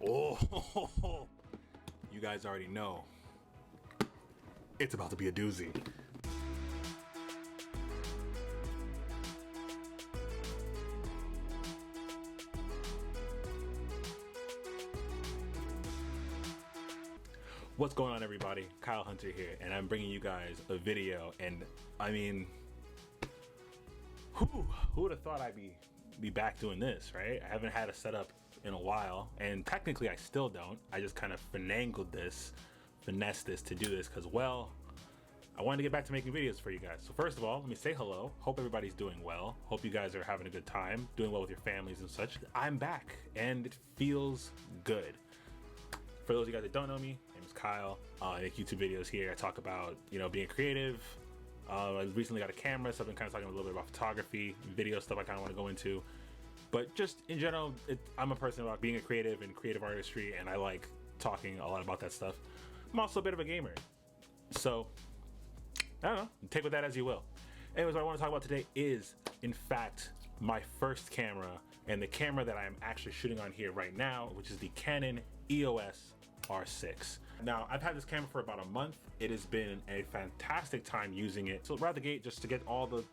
Oh, you guys already know. It's about to be a doozy. What's going on, everybody? Kyle Hunter here, and I'm bringing you guys a video. And I mean, who would have thought I'd be back doing this, right? I haven't had a setup in a while, and technically I still don't. I just kind of finessed this to do this because, well, I wanted to get back to making videos for you guys. So first of all, let me say hello. Hope everybody's doing well. Hope you guys are having a good time, doing well with your families and such. I'm back, and it feels good. For those of you guys that don't know me, my name is Kyle. I make YouTube videos here. I talk about, being creative. I recently got a camera, so I've been kind of talking a little bit about photography, video stuff I kind of want to go into. But just in general, I'm a person about being a creative and creative artistry, and I like talking a lot about that stuff. I'm also a bit of a gamer. So, I don't know, take with that as you will. Anyways, what I want to talk about today is, in fact, my first camera, and the camera that I'm actually shooting on here right now, which is the Canon EOS R6. Now, I've had this camera for about a month. It has been a fantastic time using it. So right out the gate, just to get all the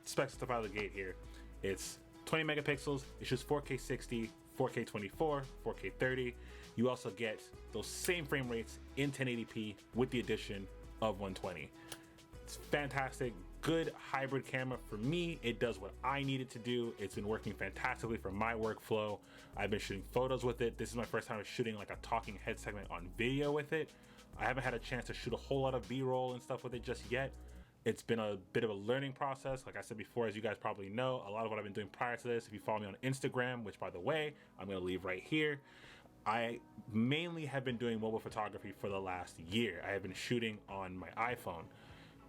specs stuff out of the gate here, it's 20 megapixels, it shoots 4K 60, 4K 24, 4K 30. You also get those same frame rates in 1080p with the addition of 120. It's fantastic, good hybrid camera. For me, it does what I need it to do. It's been working fantastically for my workflow. I've been shooting photos with it. This is my first time shooting like a talking head segment on video with it. I haven't had a chance to shoot a whole lot of B-roll and stuff with it just yet. It's been a bit of a learning process. Like I said before, as you guys probably know, a lot of what I've been doing prior to this, if you follow me on Instagram, which by the way, I'm gonna leave right here, I mainly have been doing mobile photography for the last year. I have been shooting on my iPhone.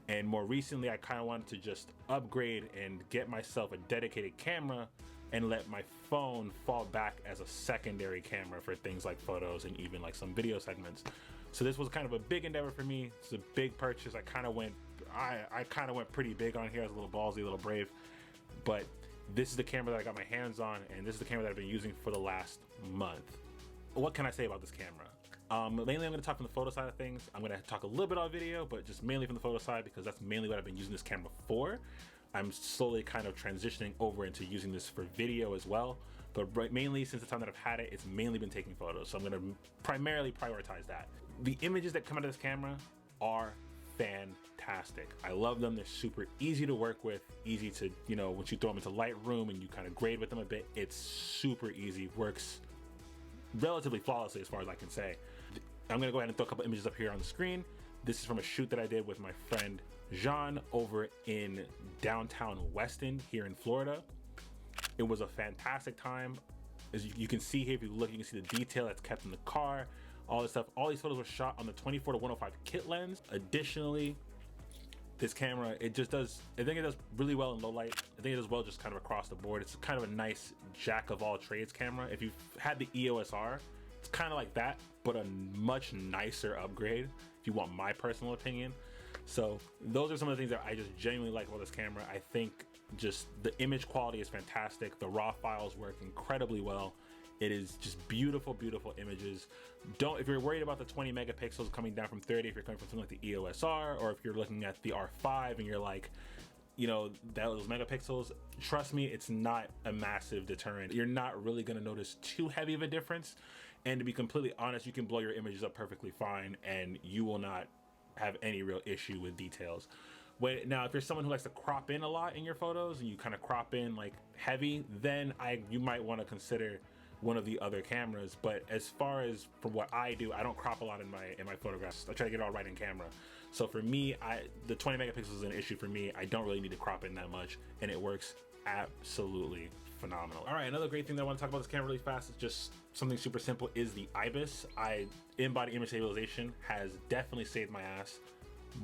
And more recently, I kind of wanted to just upgrade and get myself a dedicated camera and let my phone fall back as a secondary camera for things like photos and even like some video segments. So this was kind of a big endeavor for me. It's a big purchase. I kind of went pretty big on here. I was a little ballsy, a little brave, but this is the camera that I got my hands on, and this is the camera that I've been using for the last month. What can I say about this camera? Mainly I'm going to talk from the photo side of things. I'm going to talk a little bit on video, but just mainly from the photo side because that's mainly what I've been using this camera for. I'm slowly kind of transitioning over into using this for video as well, but mainly since the time that I've had it, it's mainly been taking photos. So I'm going to primarily prioritize that. The images that come out of this camera are fantastic. I love them. They're super easy to work with, easy to, once you throw them into Lightroom and you kind of grade with them a bit, it's super easy, works relatively flawlessly as far as I can say. I'm gonna go ahead and throw a couple images up here on the screen. This is from a shoot that I did with my friend Jean over in downtown Weston here in Florida. It was a fantastic time. As you can see here, if you look, you can see the detail that's kept in the car, all this stuff. All these photos were shot on the 24-105 kit lens. Additionally, this camera, I think it does really well in low light. I think it does well just kind of across the board. It's kind of a nice jack of all trades camera. If you've had the EOS R, it's kind of like that, but a much nicer upgrade, if you want my personal opinion. So those are some of the things that I just genuinely like about this camera. I think just the image quality is fantastic. The raw files work incredibly well. It is just beautiful, beautiful images. If you're worried about the 20 megapixels coming down from 30, if you're coming from something like the EOS R, or if you're looking at the R5 and you're like, those megapixels, trust me, it's not a massive deterrent. You're not really gonna notice too heavy of a difference. And to be completely honest, you can blow your images up perfectly fine and you will not have any real issue with details. Now, if you're someone who likes to crop in a lot in your photos and you kind of crop in like heavy, then you might wanna consider one of the other cameras. But as far as from what I do, I don't crop a lot in my photographs. I try to get it all right in camera. So for me, the 20 megapixels is an issue for me. I don't really need to crop in that much, and it works absolutely phenomenal. All right, another great thing that I want to talk about this camera really fast is just something super simple, is the IBIS. In-body image stabilization has definitely saved my ass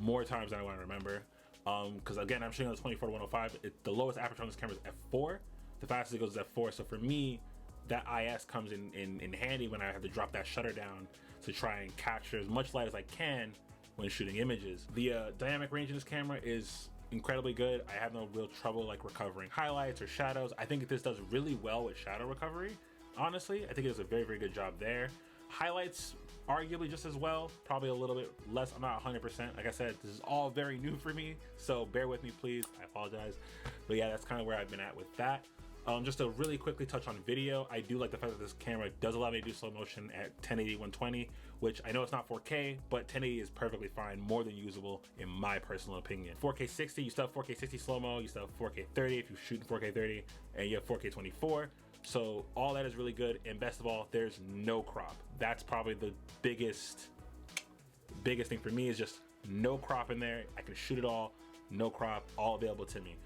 more times than I want to remember. Because again, I'm shooting on the 24-105. The lowest aperture on this camera is f4. The fastest it goes is f4. So for me, that IS comes in handy when I have to drop that shutter down to try and capture as much light as I can when shooting images. The dynamic range in this camera is incredibly good. I have no real trouble like recovering highlights or shadows. I think this does really well with shadow recovery. honestly. I think it does a very, very good job there. Highlights, arguably just as well, probably a little bit less. I'm not 100%. Like I said, this is all very new for me, so bear with me, please. I apologize. But yeah, that's kind of where I've been at with that. Just to really quickly touch on video, I do like the fact that this camera does allow me to do slow motion at 1080 120, which I know it's not 4K, but 1080 is perfectly fine, more than usable in my personal opinion. 4K 60, you still have 4K 60 slow-mo, you still have 4K 30 if you shoot in 4K 30, and you have 4K 24. So all that is really good, and best of all, there's no crop. That's probably the biggest thing for me, is just no crop in there. I can shoot it all, no crop, all available to me.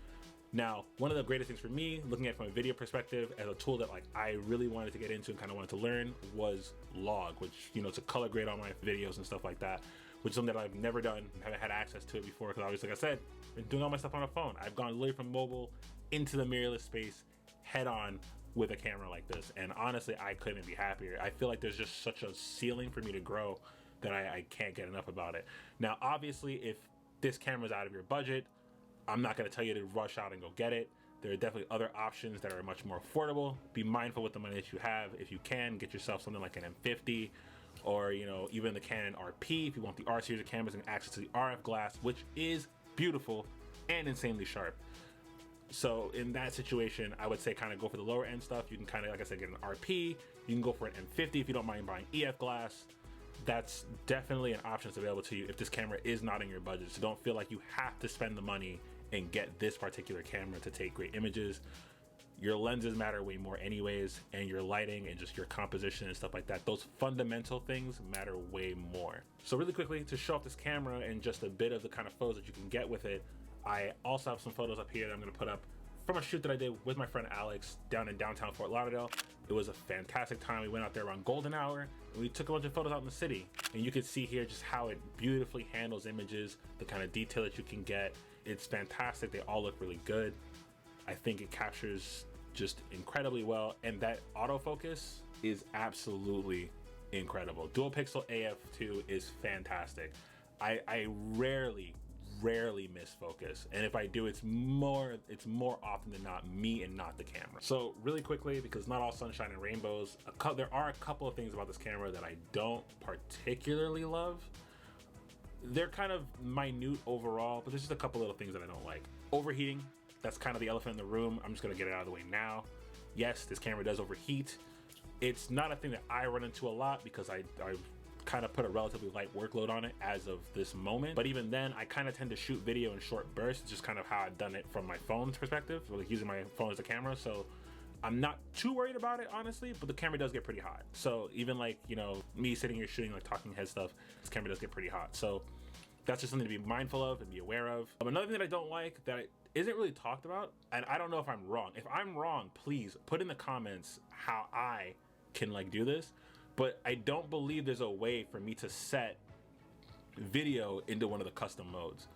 Now, one of the greatest things for me, looking at it from a video perspective, as a tool that like I really wanted to get into and kind of wanted to learn, was log, which, you know, to color grade all my videos and stuff like that, which is something that I've never done, haven't had access to it before, because obviously, like I said, been doing all my stuff on a phone. I've gone literally from mobile into the mirrorless space head on with a camera like this, and honestly, I couldn't be happier. I feel like there's just such a ceiling for me to grow that I can't get enough about it. Now, obviously, if this camera's out of your budget, I'm not going to tell you to rush out and go get it. There are definitely other options that are much more affordable. Be mindful with the money that you have. If you can, get yourself something like an M50, or, you know, even the Canon RP if you want the R series of cameras and access to the RF glass, which is beautiful and insanely sharp. So in that situation, I would say kind of go for the lower end stuff. You can kind of, like I said, get an RP. You can go for an M50 if you don't mind buying EF glass. That's definitely an option that's available to you if this camera is not in your budget. So don't feel like you have to spend the money and get this particular camera to take great images. Your lenses matter way more anyways, and your lighting and just your composition and stuff like that. Those fundamental things matter way more. So really quickly, to show off this camera and just a bit of the kind of photos that you can get with it, I also have some photos up here that I'm gonna put up from a shoot that I did with my friend Alex down in downtown Fort Lauderdale. It was a fantastic time. We went out there around golden hour and we took a bunch of photos out in the city. And you can see here just how it beautifully handles images, the kind of detail that you can get. It's fantastic. They all look really good. I think it captures just incredibly well. And that autofocus is absolutely incredible. Dual pixel AF2 is fantastic. I rarely miss focus, and if I do, it's more often than not me and not the camera. So really quickly, because not all sunshine and rainbows, there are a couple of things about this camera that I don't particularly love. They're kind of minute overall, but there's just a couple little things that I don't like. Overheating, that's kind of the elephant in the room. I'm just gonna get it out of the way now. Yes, this camera does overheat. It's not a thing that I run into a lot because I kind of put a relatively light workload on it as of this moment, but even then I kind of tend to shoot video in short bursts, just kind of how I've done it from my phone's perspective, like using my phone as a camera. So I'm not too worried about it, honestly, but the camera does get pretty hot. So even like, you know, me sitting here shooting like talking head stuff, this camera does get pretty hot. So that's just something to be mindful of and be aware of. Another thing that I don't like that isn't really talked about, and I don't know if I'm wrong. If I'm wrong, please put in the comments how I can like do this. But I don't believe there's a way for me to set video into one of the custom modes.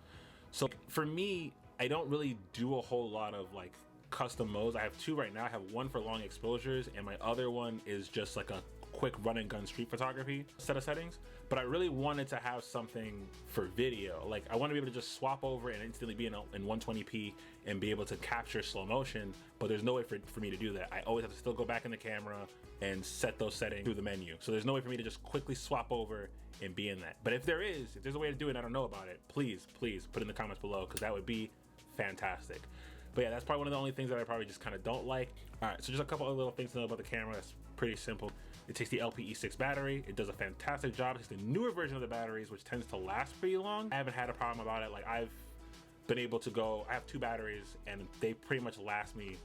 So for me, I don't really do a whole lot of like custom modes. I have two right now. I have one for long exposures, and my other one is just like a quick run and gun street photography set of settings. But I really wanted to have something for video. Like I want to be able to just swap over and instantly be in 120p and be able to capture slow motion, but there's no way for me to do that. I always have to still go back in the camera and set those settings through the menu. So there's no way for me to just quickly swap over and be in that. But if there's a way to do it and I don't know about it, please put in the comments below, because that would be fantastic. But yeah, that's probably one of the only things that I probably just kind of don't like. All right, so just a couple of little things to know about the camera. That's pretty simple. It takes the LPE6 battery. It does a fantastic job. It's the newer version of the batteries, which tends to last pretty long. I haven't had a problem about it. Like I've been able to go, I have two batteries and they pretty much last me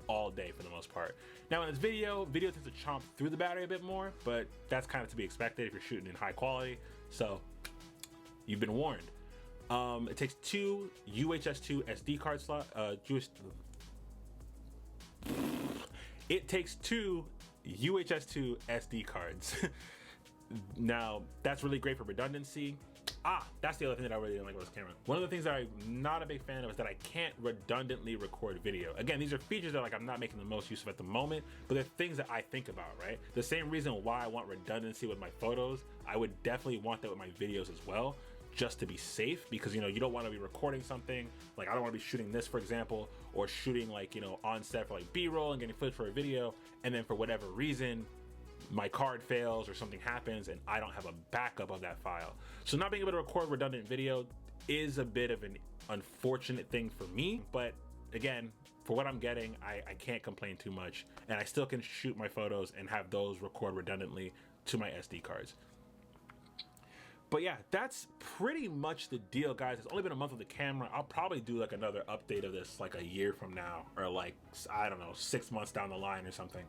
all day for the most part. Now when it's video tends to chomp through the battery a bit more, but that's kind of to be expected if you're shooting in high quality. So you've been warned. It takes two UHS-2 SD card slot. It takes two UHS-2 SD cards. Now that's really great for redundancy. That's the other thing that I really don't like about this camera. One of the things that I'm not a big fan of is that I can't redundantly record video. Again, these are features that like I'm not making the most use of at the moment, but they're things that I think about, right? The same reason why I want redundancy with my photos, I would definitely want that with my videos as well, just to be safe, because you know, you don't want to be recording something like, I don't want to be shooting this, for example, or shooting like, you know, on set for like B-roll and getting footage for a video, and then for whatever reason my card fails or something happens and I don't have a backup of that file. So not being able to record redundant video is a bit of an unfortunate thing for me, but again, for what I'm getting, I can't complain too much, and I still can shoot my photos and have those record redundantly to my SD cards. But yeah, that's pretty much the deal, guys. It's only been a month with the camera. I'll probably do like another update of this like a year from now, or like, I don't know, 6 months down the line or something,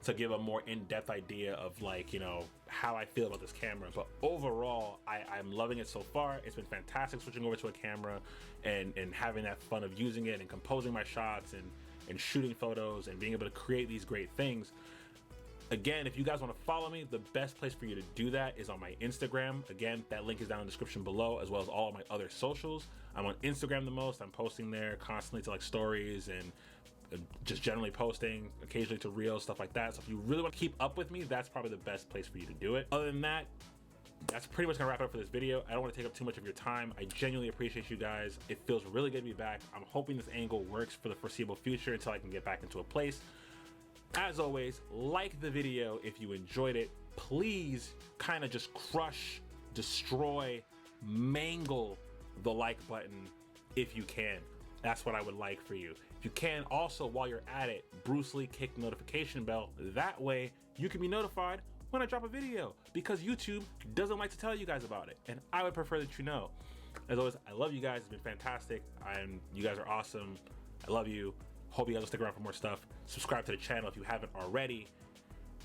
to give a more in-depth idea of like, you know, how I feel about this camera. But overall, I'm loving it so far. It's been fantastic switching over to a camera and having that fun of using it and composing my shots and shooting photos and being able to create these great things. Again, if you guys want to follow me, the best place for you to do that is on my Instagram. Again, that link is down in the description below, as well as all of my other socials. I'm on Instagram the most. I'm posting there constantly to like stories and just generally posting, occasionally to reels, stuff like that. So if you really want to keep up with me, that's probably the best place for you to do it. Other than that, that's pretty much gonna wrap it up for this video. I don't want to take up too much of your time. I genuinely appreciate you guys. It feels really good to be back. I'm hoping this angle works for the foreseeable future until I can get back into a place. As always, like the video if you enjoyed it. Please kind of just crush, destroy, mangle the like button if you can. That's what I would like for you. If you can, also, while you're at it, Bruce Lee kick the notification bell. That way you can be notified when I drop a video, because YouTube doesn't like to tell you guys about it, and I would prefer that you know. As always, I love you guys. It's been fantastic. You guys are awesome. I love you. Hope you guys will stick around for more stuff. Subscribe to the channel if you haven't already.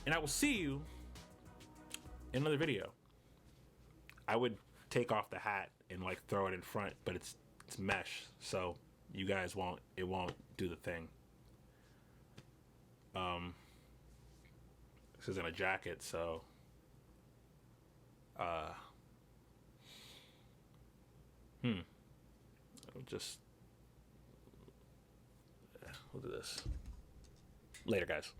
And I will see you in another video. I would take off the hat and like throw it in front, but it's mesh, so you guys it won't do the thing. This isn't a jacket, so we'll do this later, guys.